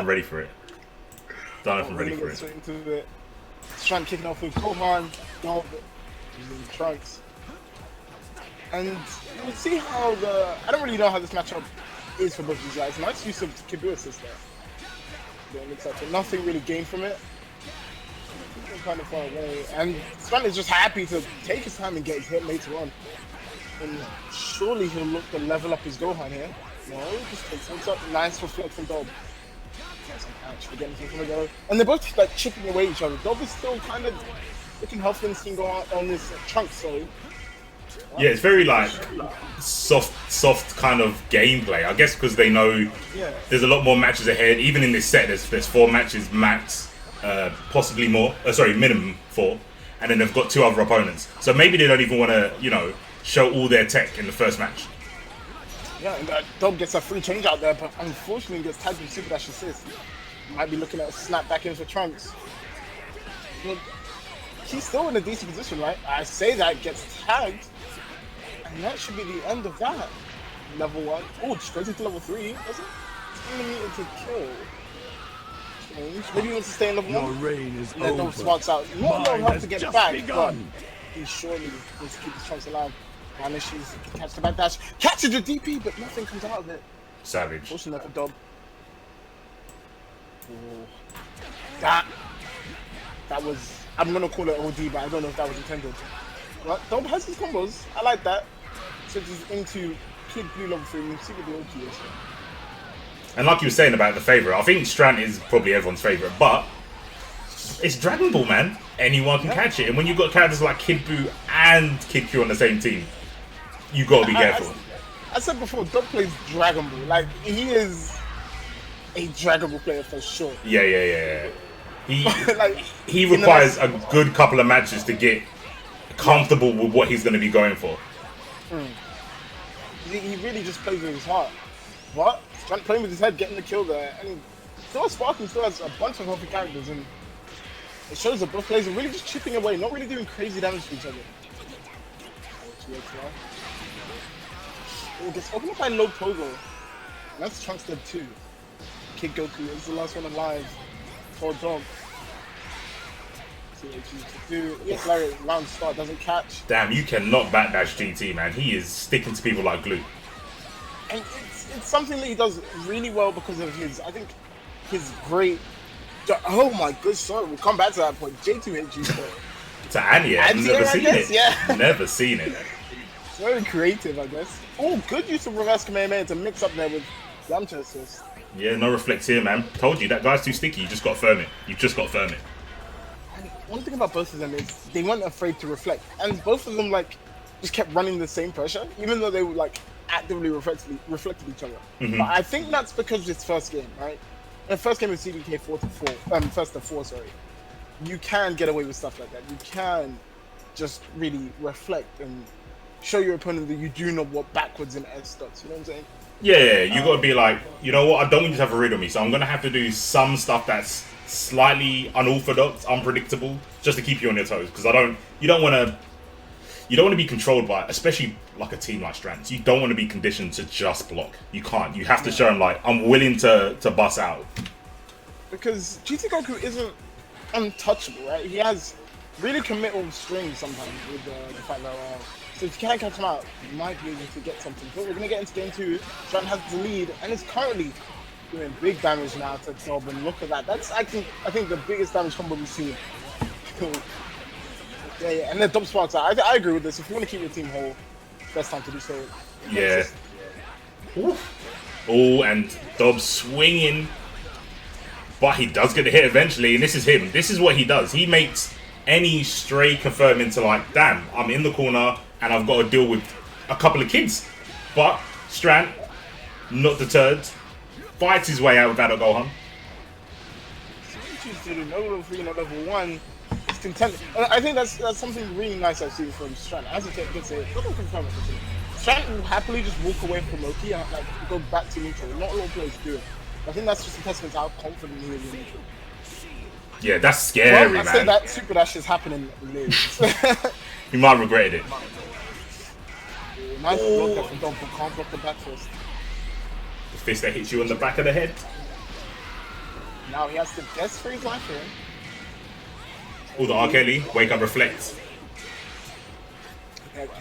ready for it. Don't know if I'm ready for it. Straight into it. Strant kicking off with Gohan, Dob, using Trunks. And we'll see how I don't really know how this matchup is for both these guys. Nice use of KidBuu assist there. Nothing really gained from it. Kind of far away. And Strant is just happy to take his time and get his hit later on. And surely he'll look to level up his Gohan here. No, just takes things up. Nice reflect from Dob. Actually getting something to go. And they're both like chipping away each other. Dob is still kind of looking healthy and seeing Gohan on this Trunks, sorry. Yeah, it's very like soft kind of gameplay. I guess because they know there's a lot more matches ahead. Even in this set, there's 4 matches max, possibly more. Sorry, minimum 4, and then they've got 2 other opponents. So maybe they don't even want to, you know, show all their tech in the first match. Yeah, and Dob gets a free change out there, but unfortunately gets tagged with Super Dash assist. Might be looking at a snap back in for Trunks. But he's still in a decent position, right? I say that, gets tagged. And that should be the end of that. Level 1. Oh, straight into level 3, does it? 10 meters to kill. Maybe he wants to stay in level 1. Your reign is and then Dob smarts out. Not long enough to get back, but he surely needs to keep his Trunks alive. Vanishes, catch the back dash, catches the DP, but nothing comes out of it. Savage. Fortunate for Dob. That was, I'm gonna call it OD, but I don't know if that was intended. But Dob has his combos. I like that. So he's into KidBuu level 3 and super OT. And like you were saying about the favourite, I think Strant is probably everyone's favourite, but it's Dragon Ball, man. Anyone can catch it. And when you've got characters like KidBuu and KidBuu on the same team, you got to be careful. I said before, Dob plays Dragon Ball. Like, he is a Dragon Ball player for sure. Yeah. He like, he requires a good couple of matches to get comfortable with what he's going to be going for. He really just plays with his heart. But Strant playing with his head, getting the kill there. And still Sparky still has a bunch of healthy characters, and it shows that both players are really just chipping away, not really doing crazy damage to each other. Oh, gets opened up by low Pogo. And that's Trunks dead too. KidGoku is the last one alive for Dob. See what he chooses to do. Yes, Larry, round start doesn't catch. Damn, you cannot backdash GT, man. He is sticking to people like glue. And it's something that he does really well because of his, I think, his great... Oh my good, sorry, we'll come back to that point. J2HG. To Anya, I've never seen it. Yeah. Never seen it. It's very creative, I guess. Oh, good use of reverse Kamehameha to mix up there with Yamcha assist. Yeah, no reflex here, man. Told you, that guy's too sticky. You just got to firm it. You've just got to firm it. And one thing about both of them is they weren't afraid to reflect. And both of them, like, just kept running the same pressure, even though they were, like, actively reflected each other. But I think that's because it's first game, right? The first game is CDK 4-4, first to 4, sorry. You can get away with stuff like that. You can just really reflect and show your opponent that you do know what backwards and S does. You know what I'm saying? Yeah, you got to be like, you know what? I don't want you to have a read on me, so I'm gonna have to do some stuff that's slightly unorthodox, unpredictable, just to keep you on your toes. Because you don't want to be controlled by, especially like a team like Strant. You don't want to be conditioned to just block. You can't. You have to show them like, I'm willing to bust out. Because GTGoku isn't untouchable, right? He has really committal strings sometimes with the fact that so if you can't catch him out, you might be able to get something. But we're gonna get into game 2. Strant has the lead and is currently doing big damage now to Dob, and look at that. That's actually, I think, the biggest damage combo we've seen. Yeah, and then Dob sparks out. I agree with this. If you want to keep your team whole, best time to do so. Yeah. Oh, and Dob swinging. But he does get the hit eventually, and this is him. This is what he does. He makes any stray confirm into like, damn, I'm in the corner, and I've got to deal with a couple of kids. But Strant, not deterred, fights his way out with AGohan. So he chooses to do no level 3, no level 1. It's content. I think that's something really nice I've seen from Strant. As a kid, gets it. Strant will happily just walk away from Loki and like go back to neutral. Not a lot of players do it. I think that's just a testament to how confident he is in neutral. Yeah, that's scary, man. I say that Super Dash is happening. You might have regretted it. Nice block there from Dob, but can't block the back first. The fist that hits you on the back of the head. Now he has to guess for his life here. All the R. Kelly, wake up, reflect.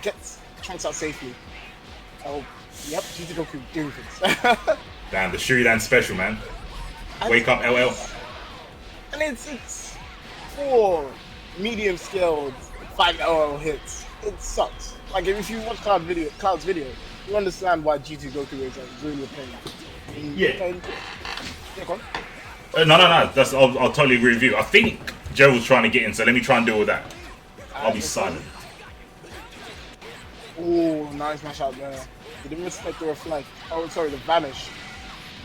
Gets Trunks out safely. Oh, yep, GTGoku doing things. Damn, the Shuridan special, man. Wake up, LL. And it's 4 medium-scaled 5 LL hits. It sucks. Like, if you watch Cloud's video, you understand why GTGoku is like, really a pain. Yeah. Go on. No. I'll totally agree with you. I think Gerald's trying to get in, so let me try and deal with that. I'll be silent. Oh, nice mash out there. He didn't respect the reflect. Oh, sorry, the vanish.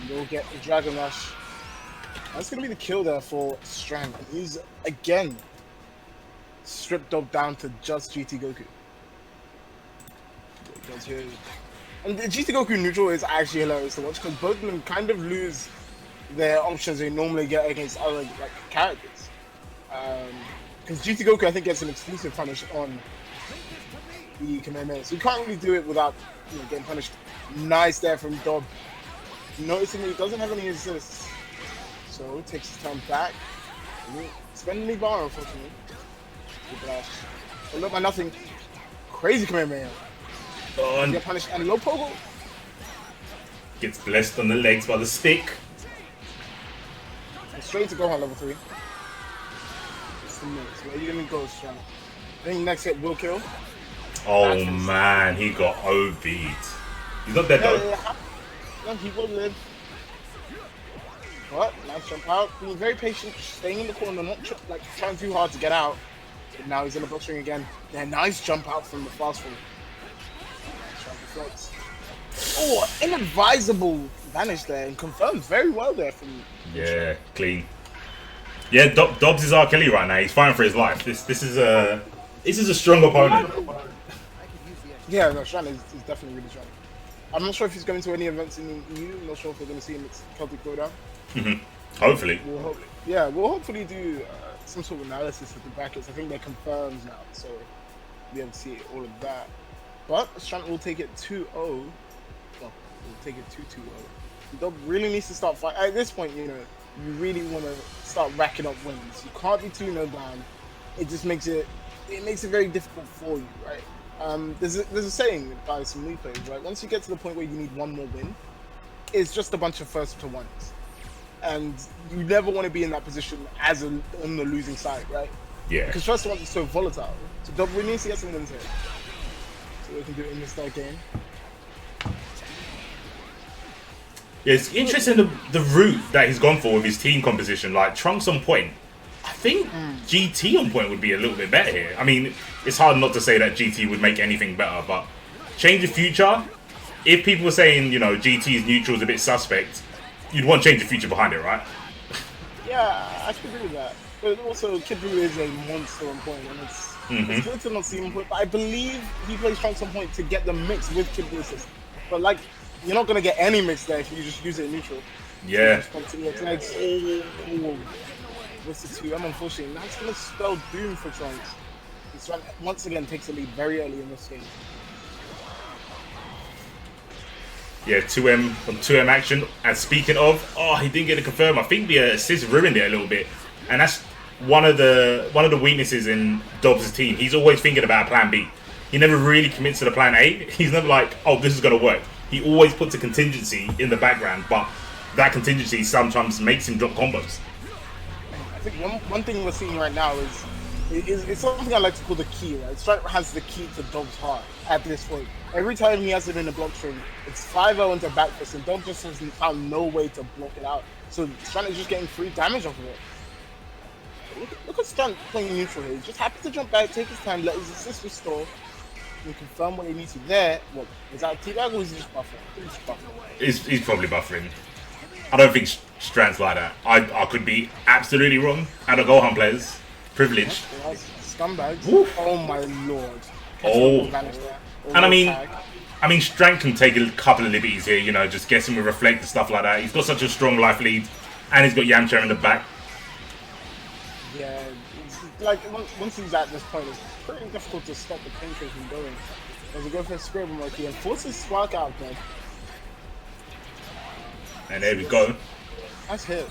And we'll get the Dragon Rush. That's going to be the kill there for Strant. He's, again, stripped up down to just GTGoku. And the GTGoku neutral is actually hilarious to watch because both of them kind of lose their options they normally get against other like characters. Because GTGoku, I think, gets an exclusive punish on the Kamehameha. So you can't really do it without getting punished. Nice there from Dob. Noticing that he doesn't have any assists. So he takes his time back. Spending the bar, unfortunately. But look, by nothing. Crazy Kamehameha. Get punished and low pogo. Gets blessed on the legs by the stick. Straight to Gohan level 3. It's the minutes. Where are you gonna go, Strant? I think next hit will kill. Oh man, he got OB'd. He's not dead though. No, he will live. But nice jump out. Being very patient, staying in the corner, not trying too hard to get out. But now he's in the box ring again. Yeah, nice jump out from the fast forward. Oh, inadvisable vanish there and confirms very well there from. Yeah, clean. Yeah, Dobbs is R. Kelly right now. He's fighting for his life. This is a strong opponent. Yeah, no, Strant is definitely really strong. I'm not sure if he's going to any events in the EU. I'm not sure if we're going to see him at Celtic Throwdown. Hopefully. We'll hopefully do some sort of analysis of the brackets. I think they're confirmed now, so we'll be able to see all of that. But Strant will take it 2-0. Well, we'll take it 2-2-0. Dob really needs to start fighting. At this point, you really want to start racking up wins. You can't be 2-0 down. It just makes it very difficult for you, right? There's a saying by some Wii players, right? Once you get to the point where you need one more win, it's just a bunch of first to ones. And you never want to be in that position on the losing side, right? Yeah. Because first to ones is so volatile. So Dob really needs to get some wins here. So we can do it in this third game. Yeah, it's interesting the route that he's gone for with his team composition. Like Trunks on point. I think GT on point would be a little bit better here. I mean, it's hard not to say that GT would make anything better, but Change the Future, if people were saying, GT's neutral is a bit suspect, you'd want Change the Future behind it, right? Yeah, I can agree with that. But also, KidBuu is a monster on point, and it's good to not see him on point, but I believe he plays Trunks on point to get the mix with KidBuu system. But, you're not going to get any mix there if you just use it in neutral. Yeah. What's the 2M, unfortunately? That's going to spell doom for Trunks. Strant once again takes the lead very early in this game. Yeah, 2M on 2M action. And speaking of, he didn't get a confirm. I think the assist ruined it a little bit. And that's one of the weaknesses in Dobbs' team. He's always thinking about plan B. He never really commits to the plan A. He's never like, this is going to work. He always puts a contingency in the background, but that contingency sometimes makes him drop combos. I think one thing we're seeing right now is it's something I like to call the key, right? Strant has the key to Dobbs' heart at this point. Every time he has it in the block string, it's 5-0 into back fist, and Dobbs just has found no way to block it out. So Strant is just getting free damage off of it. Look at Strant playing neutral here. He's just happy to jump back, take his time, let his assist restore, and confirm what he needs to there. What, is that a teabag or is he just buffering? He's probably buffering. I don't think Strant's like that. I could be absolutely wrong. AGohan players. Privileged. Scumbags. Woof. Oh my lord. And I mean, Strant can take a couple of liberties here, just guessing with reflect and stuff like that. He's got such a strong life lead, and he's got Yamcha in the back. Yeah, once he's at this point, it's pretty difficult to stop the pincher from going. As he goes for a scribble monkey and forces Spark out, man. And there we go. Nice hit.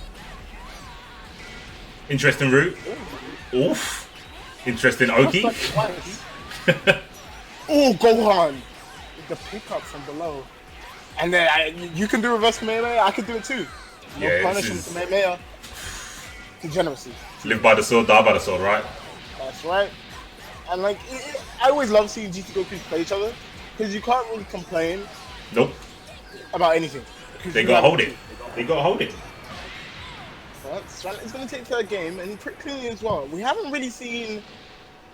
Interesting route. Oof. Interesting Oki. Oh, Gohan! The pickup from below. And then you can do reverse Kamehameha, I can do it too. No Yeah, punishment Kamehameha. Degeneracy. Live by the sword, die by the sword, right? That's right. And like, I always love seeing GTGoku play each other because you can't really complain. Nope. About anything. They gotta hold it. They gotta hold it. Well, Strant is gonna take that game, and pretty cleanly as well. We haven't really seen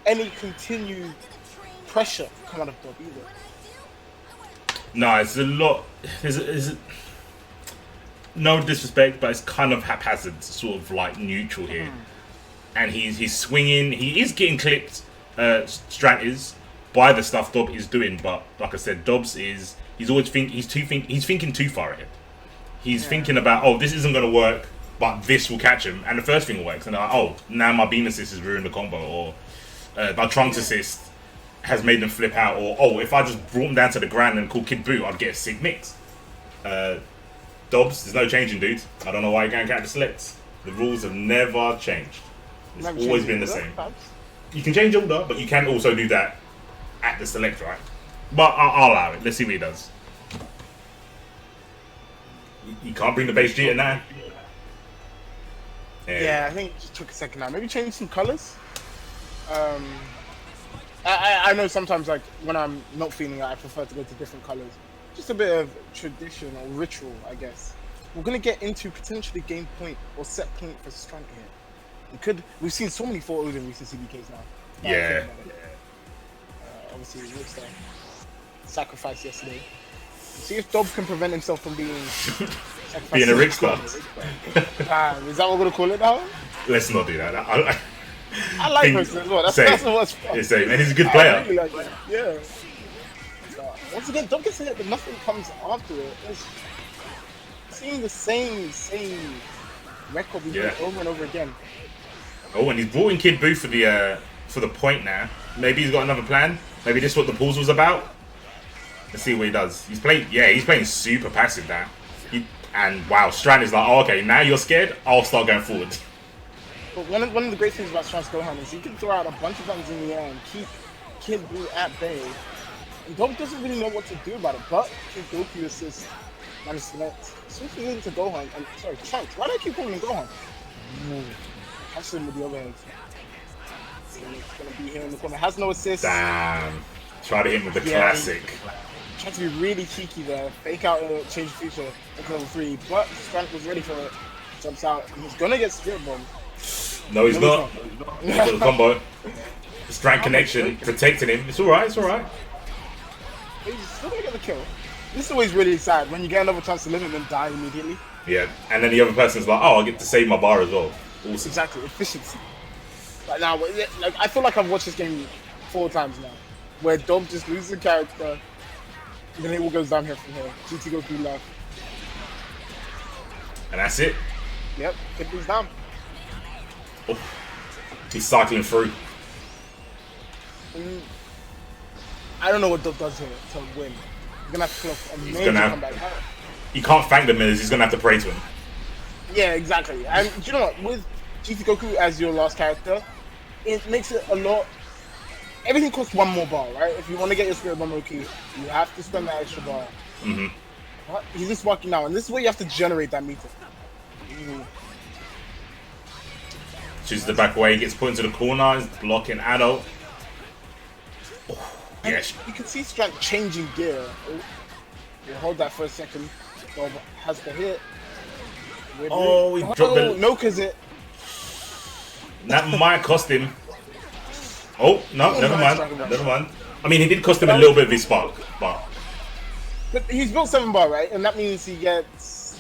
any continued pressure come out of Dob either. No, it's a lot. No disrespect, but it's kind of haphazard, sort of like neutral here. And he's swinging. He is getting clipped. Strant is by the stuff Dob is doing, but like I said, he's always he's thinking too far ahead. He's thinking about, oh, this isn't gonna work, but this will catch him, and the first thing works, and like, oh, now my beam assist has ruined the combo, or my trunks assist has made them flip out, or oh, if I just brought them down to the ground and called KidBuu, I'd get a sick mix. Dobbs, there's no changing, dude. I don't know why you're going to catch the selects. The rules have never changed. It's always been the same. You can change order, but you can also do that at the select, right? But I'll allow it. Let's see what he does. You can't bring the base Vegeta now. Yeah, I think it just took a second now. Maybe change some colors. I know sometimes, like, when I'm not feeling it, I prefer to go to different colors. Just a bit of tradition or ritual, I guess. We're gonna get into potentially game point or set point for Strant here. We've seen so many photos in recent CBKs now. Yeah. Obviously, it was sacrifice yesterday. See if Dob can prevent himself from being being a Rick star. Is that what we're gonna call it now? Let's not do that. I like Person as well. That's what's fun. Same. And he's a good player. I really like it. Yeah. So, once again, Dob gets hit, but nothing comes after it. It's seeing the same record over and over again. Oh, and he's brought in KidBuu for the point now. Maybe he's got another plan. Maybe this is what the pause was about. Let's see what he does. He's playing super passive now. And wow, Strant is like, oh, okay, now you're scared. I'll start going forward. But one of the great things about Strant's Gohan is he can throw out a bunch of buttons in the air and keep KidBuu at bay. And Dob doesn't really know what to do about it, but KidGoku assists minus select. Switches into Gohan. Sorry, Trunks. Why do I keep calling him Gohan? Catches him with the overhead. It's gonna be here in the corner. Has no assist. Damn. Try to hit him with the classic. Tried to be really cheeky there. Fake out a change future at level 3, but Strant was ready for it. Jumps out. He's gonna get spirit bomb. No, he's not. He's got the combo. Strant connection, protecting him. It's alright, it's alright. He's still gonna get the kill. This is always really sad when you get another chance to live and then die immediately. Yeah, and then the other person's like, oh, I get to save my bar as well. Awesome. Exactly, efficiency. Like now, like I feel like I've watched this game 4 times now, where Dob just loses a character, and then it all goes downhill from here. GTGoku left. And that's it. Yep, KidBuu's down. Oh, he's cycling through. I don't know what Dob does here to win. He's gonna have to pull off a major comeback. You can't thank the Millers, he's gonna have to pray to him. Yeah, exactly. And you know what? With GTGoku as your last character, it makes it a lot. Everything costs 1 more bar, right? If you want to get your Spirit Bomb key, you have to spend that extra bar. But he's just walking now, and this is where you have to generate that meter. Chooses the back away, gets put into the corner, is blocking Adult. Oh, yes. You can see Strant changing gear. We'll hold that for a second. Bob has the hit. Oh, he dropped the... No, cause it... That might cost him. Oh, no, never mind. I mean, he did cost him a little bit of his spark, but he's built 7 bar, right? And that means he gets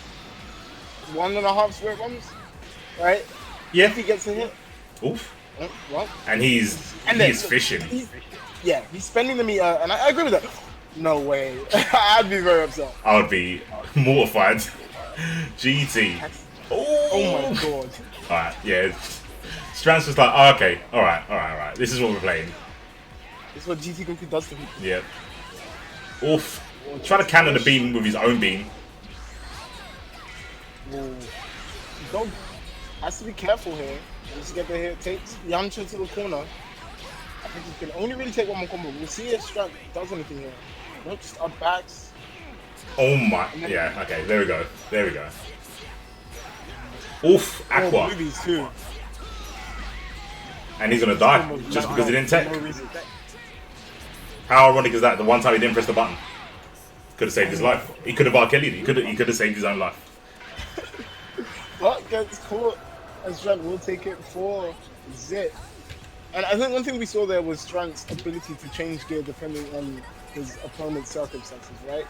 1.5 Spirit Bombs, right? Yeah. If he gets a hit. Oof. Well. And he's fishing. He's spending the meter, and I agree with that. No way. I'd be very upset. I would be mortified. GT. Oh my god. Alright, yeah. Strant's just like, oh, okay, alright. This is what we're playing. This is what GTGoku does to me. Yeah. Oof. Try to counter the beam with his own beam. Has to be careful here. Let's get the hit. Takes Yamcha to the corner. I think he can only really take one more combo. We'll see if Strant does anything here. Nope, just up backs. Oh my, yeah, okay, there we go. There we go. Oof, Aqua. Oh, movies too. And he's gonna die just because he didn't tech. How ironic is that? The one time he didn't press the button. Could have saved his life. He could have R-Kelly'd. He could have saved his own life. But gets caught, and Strant will take it for zip. And I think one thing we saw there was Strant's ability to change gear depending on his opponent's circumstances, right?